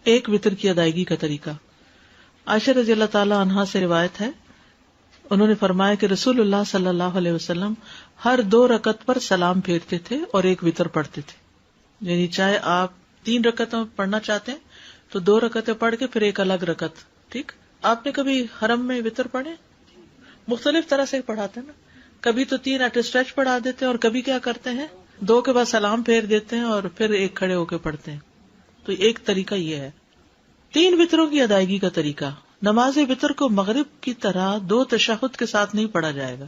ایک وتر کی ادائیگی کا طریقہ. عائشہ رضی اللہ تعالی عنہا سے روایت ہے، انہوں نے فرمایا کہ رسول اللہ صلی اللہ علیہ وسلم ہر 2 رکعت پر سلام پھیرتے تھے اور ایک وتر پڑھتے تھے. یعنی چاہے آپ 3 رکعتیں پڑھنا چاہتے ہیں تو 2 رکعتیں پڑھ کے پھر ایک الگ رکعت. ٹھیک. آپ نے کبھی حرم میں وتر پڑھے؟ مختلف طرح سے پڑھاتے ہیں نا. کبھی تو 3 ایٹ اسٹریچ پڑھا دیتے ہیں اور کبھی کیا کرتے ہیں 2 کے بعد سلام پھیر دیتے ہیں اور پھر ایک کھڑے ہو کے پڑھتے ہیں. تو ایک طریقہ یہ ہے. 3 وتروں کی ادائیگی کا طریقہ. نماز وتر کو مغرب کی طرح 2 تشہد کے ساتھ نہیں پڑھا جائے گا.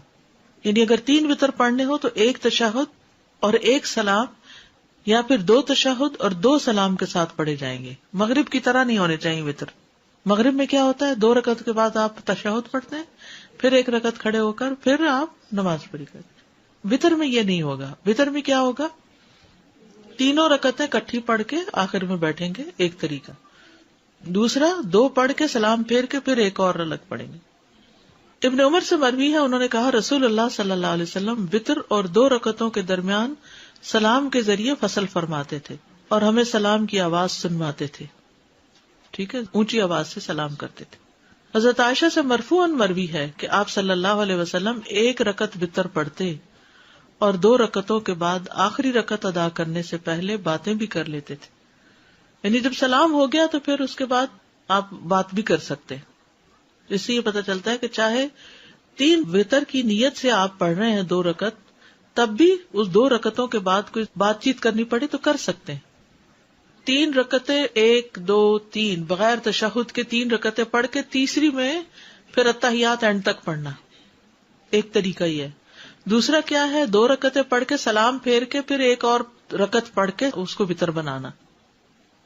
یعنی اگر 3 وتر پڑھنے ہو تو 1 تشہد اور 1 سلام، یا پھر 2 تشہد اور 2 سلام کے ساتھ پڑھے جائیں گے. مغرب کی طرح نہیں ہونے چاہیے وتر. مغرب میں کیا ہوتا ہے 2 رکعت کے بعد آپ تشہد پڑھتے ہیں، پھر 1 رکعت کھڑے ہو کر پھر آپ نماز پڑھی کرتے ہیں. وتر میں یہ نہیں ہوگا. وتر میں کیا ہوگا 3 رکعتیں کٹھی پڑھ کے آخر میں بیٹھیں گے، ایک طریقہ. دوسرا 2 پڑھ کے سلام پھیر کے پھر ایک اور الگ پڑھیں گے. ابن عمر سے مروی ہے، انہوں نے کہا رسول اللہ صلی اللہ علیہ وسلم وتر اور 2 رکعتوں کے درمیان سلام کے ذریعے فصل فرماتے تھے اور ہمیں سلام کی آواز سنواتے تھے. ٹھیک ہے، اونچی آواز سے سلام کرتے تھے. حضرت عائشہ سے مرفوعاً مروی ہے کہ آپ صلی اللہ علیہ وسلم 1 رکعت وتر پڑھتے اور 2 رکعتوں کے بعد آخری رکعت ادا کرنے سے پہلے باتیں بھی کر لیتے تھے. یعنی جب سلام ہو گیا تو پھر اس کے بعد آپ بات بھی کر سکتے. اس سے یہ پتہ چلتا ہے کہ چاہے 3 وتر کی نیت سے آپ پڑھ رہے ہیں 2 رکعت، تب بھی اس 2 رکعتوں کے بعد کوئی بات چیت کرنی پڑے تو کر سکتے ہیں. 3 رکعتیں 1 2 3 بغیر تشہد کے 3 رکعتیں پڑھ کے تیسری میں پھر التحیات اینڈ تک پڑھنا، ایک طریقہ یہ ہے. دوسرا کیا ہے 2 رکعتیں پڑھ کے سلام پھیر کے پھر ایک اور رکعت پڑھ کے اس کو وتر بنانا.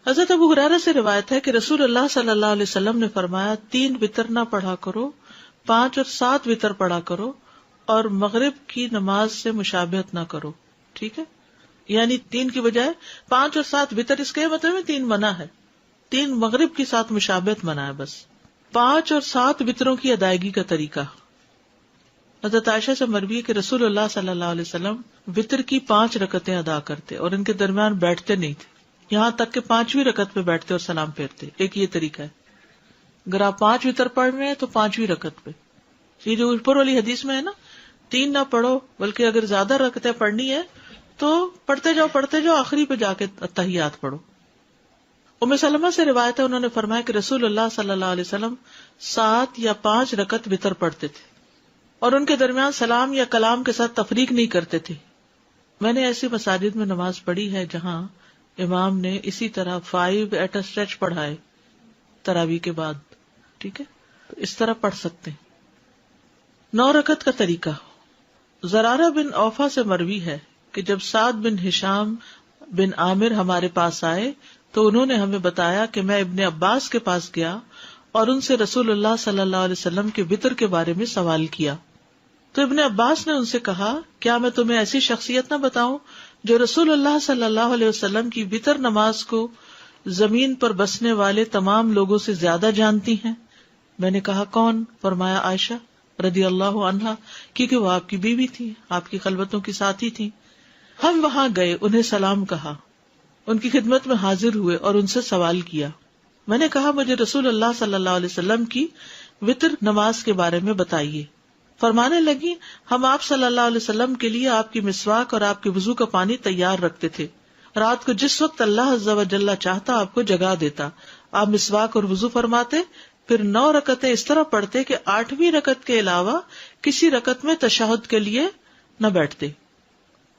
حضرت ابو ہریرہ سے روایت ہے کہ رسول اللہ صلی اللہ علیہ وسلم نے فرمایا 3 وتر نہ پڑھا کرو، 5 اور 7 وتر پڑھا کرو اور مغرب کی نماز سے مشابہت نہ کرو. ٹھیک ہے، یعنی 3 کی بجائے 5 اور 7 وتر. اس کے مطلب 3 منع ہے، 3 مغرب کے ساتھ مشابہت منع ہے. بس 5 اور 7 وتروں کی ادائیگی کا طریقہ. حضرت عائشہ سے مروی ہے کہ رسول اللہ صلی اللہ علیہ وسلم وتر کی 5 رکعتیں ادا کرتے اور ان کے درمیان بیٹھتے نہیں تھے، یہاں تک کہ 5ویں رکعت پہ بیٹھتے اور سلام پھیرتے. ایک یہ طریقہ ہے. اگر آپ 5 وتر پڑھ رہے ہیں تو 5ویں رکعت پہ. یہ جو اوپر والی حدیث میں ہے نا 3 نہ پڑھو، بلکہ اگر زیادہ رکعتیں پڑھنی ہے تو پڑھتے جاؤ آخری پہ جا کے تحیات پڑھو. ام سلمہ سے روایت ہے، انہوں نے فرمایا کہ رسول اللہ صلی اللہ علیہ وسلم 7 یا 5 رکعت وتر پڑھتے تھے اور ان کے درمیان سلام یا کلام کے ساتھ تفریق نہیں کرتے تھے. میں نے ایسی مساجد میں نماز پڑھی ہے جہاں امام نے اسی طرح 5 ایٹ اسٹریچ پڑھائے تراویح کے بعد. ٹھیک ہے، تو اس طرح پڑھ سکتے ہیں. 9 رکعت کا طریقہ. زرارہ بن اوفا سے مروی ہے کہ جب سعد بن ہشام بن عامر ہمارے پاس آئے تو انہوں نے ہمیں بتایا کہ میں ابن عباس کے پاس گیا اور ان سے رسول اللہ صلی اللہ علیہ وسلم کے وتر کے بارے میں سوال کیا. تو ابن عباس نے ان سے کہا کیا میں تمہیں ایسی شخصیت نہ بتاؤں جو رسول اللہ صلی اللہ علیہ وسلم کی وتر نماز کو زمین پر بسنے والے تمام لوگوں سے زیادہ جانتی ہیں؟ میں نے کہا کون؟ فرمایا عائشہ رضی اللہ عنہا، کیونکہ وہ آپ کی بیوی تھی، آپ کی خلوتوں کی ساتھی تھی. ہم وہاں گئے، انہیں سلام کہا، ان کی خدمت میں حاضر ہوئے اور ان سے سوال کیا. میں نے کہا مجھے رسول اللہ صلی اللہ علیہ وسلم کی وتر نماز کے بارے میں بتائیے. فرمانے لگی ہم آپ صلی اللہ علیہ وسلم کے لیے آپ کی مسواک اور آپ کے وضو کا پانی تیار رکھتے تھے. رات کو جس وقت اللہ عز و جل چاہتا آپ کو جگا دیتا. آپ مسواک اور وضو فرماتے، پھر 9 رکعتیں اس طرح پڑھتے کہ 8ویں رکعت کے علاوہ کسی رکعت میں تشہد کے لیے نہ بیٹھتے،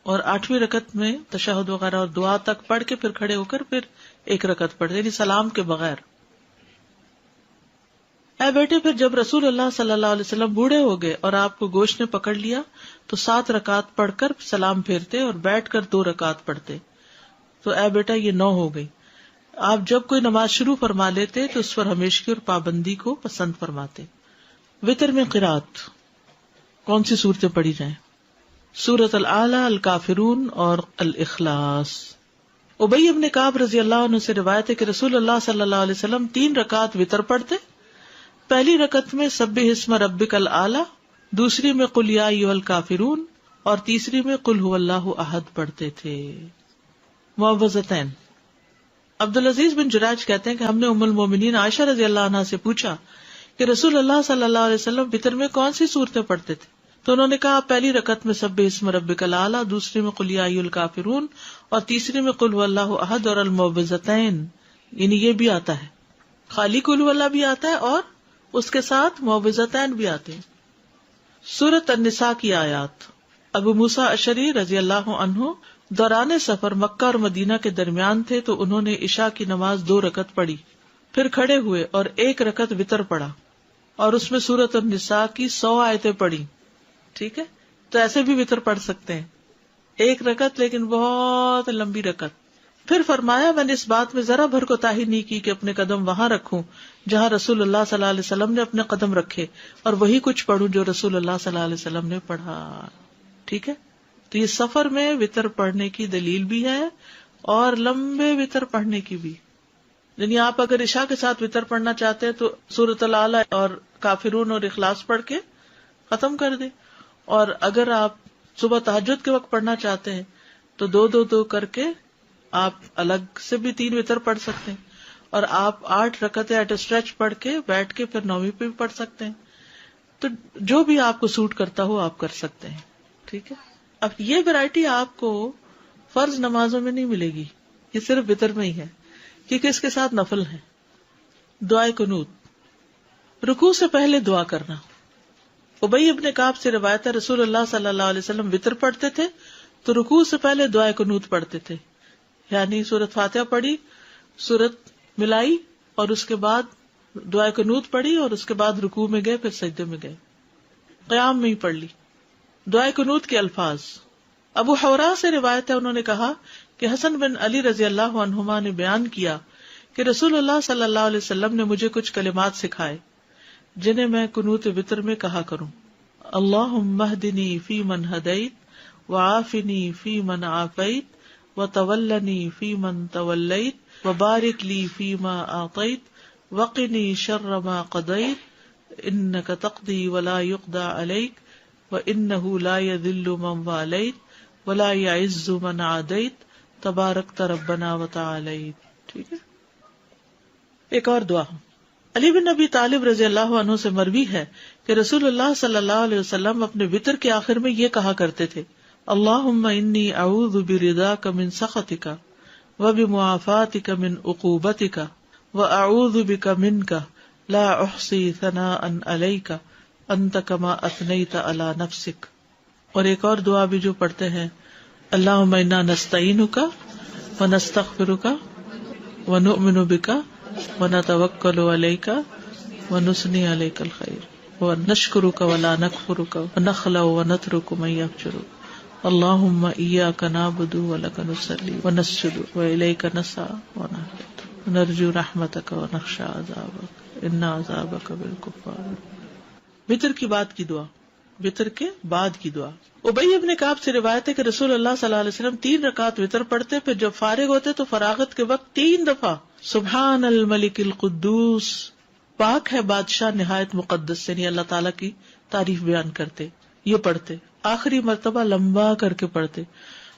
اور 8ویں رکعت میں تشہد وغیرہ اور دعا تک پڑھ کے پھر کھڑے ہو کر پھر 1 رکعت پڑھتے، یعنی سلام کے بغیر. اے بیٹے، پھر جب رسول اللہ صلی اللہ علیہ وسلم بوڑھے ہو گئے اور آپ کو گوشت نے پکڑ لیا تو 7 رکعت پڑھ کر سلام پھیرتے اور بیٹھ کر 2 رکعت پڑھتے. تو اے بیٹا یہ 9 ہو گئی. آپ جب کوئی نماز شروع فرما لیتے تو اس پر ہمیشگی اور پابندی کو پسند فرماتے. وتر میں قرات کون سی صورتیں پڑھی جائیں؟ سورۃ الاعلی، الکافرون اور الاخلاص. ابی بن کعب رضی اللہ عنہ سے روایت ہے کہ رسول اللہ صلی اللہ علیہ وسلم 3 رکعت وتر پڑھتے. پہلی رکعت میں سبح اسم ربک الاعلی، دوسری میں قل یا ایھا الکافرون اور تیسری میں قل ھو اللہ احد پڑھتے تھے. معوذتین. عبدالعزیز بن جراج کہتے ہیں کہ ہم نے ام المومنین عائشہ رضی اللہ عنہا سے پوچھا کہ رسول اللہ صلی اللہ علیہ وسلم وتر میں کون سی صورتیں پڑھتے تھے؟ تو انہوں نے کہا پہلی رکعت میں سبح اسم ربک الاعلی، دوسری میں قل یا ایھا الکافرون، اور تیسری میں قل ھواللہ احد اور المعوذتین، یعنی یہ بھی آتا ہے، خالی قل ھواللہ بھی آتا ہے اور اس کے ساتھ معوذتین بھی آتے ہیں۔ سورۃ النساء کی آیات۔ ابو موسیٰ اشعری رضی اللہ عنہ دوران سفر مکہ اور مدینہ کے درمیان تھے، تو انہوں نے عشاء کی نماز 2 رکعت پڑھی، پھر کھڑے ہوئے اور 1 رکعت وتر پڑھا، اور اس میں سورۃ النساء کی 100 آیتیں پڑھی۔ ٹھیک ہے، تو ایسے بھی وتر پڑھ سکتے ہیں، 1 رکعت لیکن بہت لمبی رکعت۔ پھر فرمایا میں نے اس بات میں ذرا بھر کوتاہی نہیں کی کہ اپنے قدم وہاں رکھوں جہاں رسول اللہ صلی اللہ علیہ وسلم نے اپنے قدم رکھے، اور وہی کچھ پڑھوں جو رسول اللہ صلی اللہ علیہ وسلم نے پڑھا۔ ٹھیک ہے، تو یہ سفر میں وتر پڑھنے کی دلیل بھی ہے اور لمبے وتر پڑھنے کی بھی۔ یعنی آپ اگر عشاء کے ساتھ وتر پڑھنا چاہتے ہیں تو سورۃ الاعلی اور کافرون اور اخلاص پڑھ کے ختم کر دیں، اور اگر آپ صبح تہجد کے وقت پڑھنا چاہتے ہیں تو 2 کر کے آپ الگ سے بھی 3 وتر پڑھ سکتے ہیں، اور آپ 8 رکعتیں ایٹ اسٹریچ پڑھ کے بیٹھ کے پھر 9ویں پہ بھی پڑھ سکتے ہیں۔ تو جو بھی آپ کو سوٹ کرتا ہو آپ کر سکتے ہیں۔ ٹھیک ہے، اب یہ ویرائٹی آپ کو فرض نمازوں میں نہیں ملے گی، یہ صرف وتر میں ہی ہے، کیونکہ اس کے ساتھ نفل ہے۔ دعائے قنوت، رکوع سے پہلے دعا کرنا۔ ابی ابن کعب سے روایت ہے رسول اللہ صلی اللہ علیہ وسلم وتر پڑھتے تھے تو رکوع سے پہلے دعائے قنوت پڑھتے تھے، یعنی سورۃ فاتحہ پڑھی، سورت ملائی، اور اس کے بعد دعائے قنوت پڑھی، اور اس کے بعد رکوع میں گئے، پھر سجدے میں گئے، قیام میں ہی پڑھ لی۔ دعائے قنوت کے الفاظ، ابو حورا سے روایت ہے، انہوں نے کہا کہ حسن بن علی رضی اللہ عنہما نے بیان کیا کہ رسول اللہ صلی اللہ علیہ وسلم نے مجھے کچھ کلمات سکھائے جنہیں میں قنوت وتر میں کہا کروں۔ اللہم اہدنی فی من ہدیت، وعافنی فی من عافیت، وتولنی فی من تولیت، وبارک لی فیما اعطیت، وقنی شر ما قضیت، انک تقضی ولا یقضی علیک، وانہ لا یذل من والیت ولا یعز من عادیت، تبارکت ربنا وتعالیت۔ ٹھیک ہے، ایک اور دعا۔ علی بن ابی طالب رضی اللہ عنہ سے مروی ہے کہ رسول اللہ صلی اللہ علیہ وسلم اپنے وتر کے آخر میں یہ کہا کرتے تھے، اللہم انی اعوذ برضاک من سخطک وبمعافاتک من عقوبتک واعوذ بک منک لا احصی ثناء علیک انت کما اثنیت علی نفسک۔ اور ایک اور دعا بھی جو پڑھتے ہیں، اللہم انا نستعینک ونستغفرک ونؤمن بک ونتوکل علیک ونثنی علیک الخیر ونشکرک ولا نکفرک ونخلع ونترک من یفجرک، اللہم ایاک نعبد ولک نصلی ونسجد والیک نسعی ونرجو رحمتک ونخشی عذابک ان عذابک بالکفار۔ وتر کی بعد کی دعا، وتر کے بعد کی دعا۔ ابی ابن کعب سے روایت ہے کہ رسول اللہ صلی اللہ علیہ وسلم 3 رکعت وتر پڑھتے، پھر جب فارغ ہوتے تو فراغت کے وقت 3 دفعہ سبحان الملک القدوس، پاک ہے بادشاہ نہایت مقدس، یعنی اللہ تعالیٰ کی تعریف بیان کرتے، یہ پڑھتے، آخری مرتبہ لمبا کر کے پڑھتے،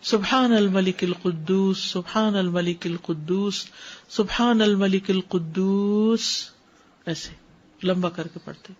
سبحان الملک القدوس سبحان الملک القدوس سبحان الملک القدوس، ایسے لمبا کر کے پڑھتے۔